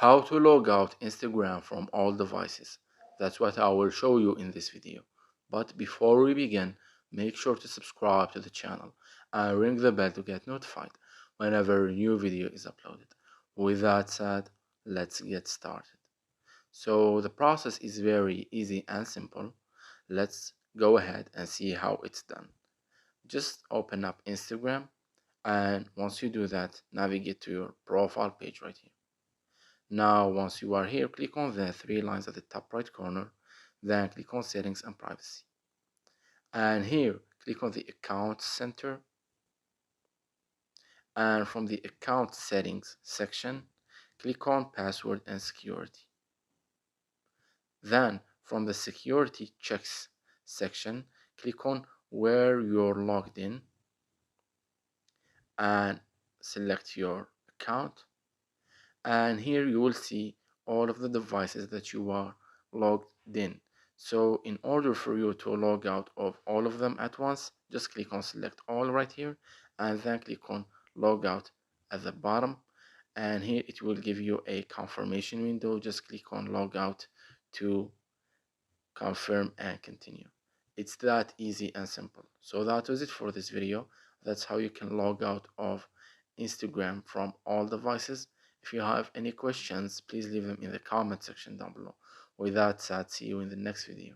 How to log out Instagram from all devices. That's what I will show you in this video. But before we begin, make sure to subscribe to the channel and ring the bell to get notified whenever a new video is uploaded. With that said, let's get started. So the process is very easy and simple. Let's go ahead and see how it's done. Just open up Instagram, and once you do that, navigate to your profile page right here. Now, once you are here, click on the three lines at the top right corner, then click on Settings and Privacy. And here, click on the Account Center, and from the Account Settings section, click on Password and Security. Then, from the Security Checks section, click on Where you're logged in, and select your account. And here you will see all of the devices that you are logged in. So in order for you to log out of all of them at once, just click on select all right here, and then click on log out at the bottom, and here it will give you a confirmation window. Just click on log out to confirm and continue. It's that easy and simple. So that was it for this video. That's how you can log out of Instagram from all devices. If you have any questions, please leave them in the comment section down below. With that said, see you in the next video.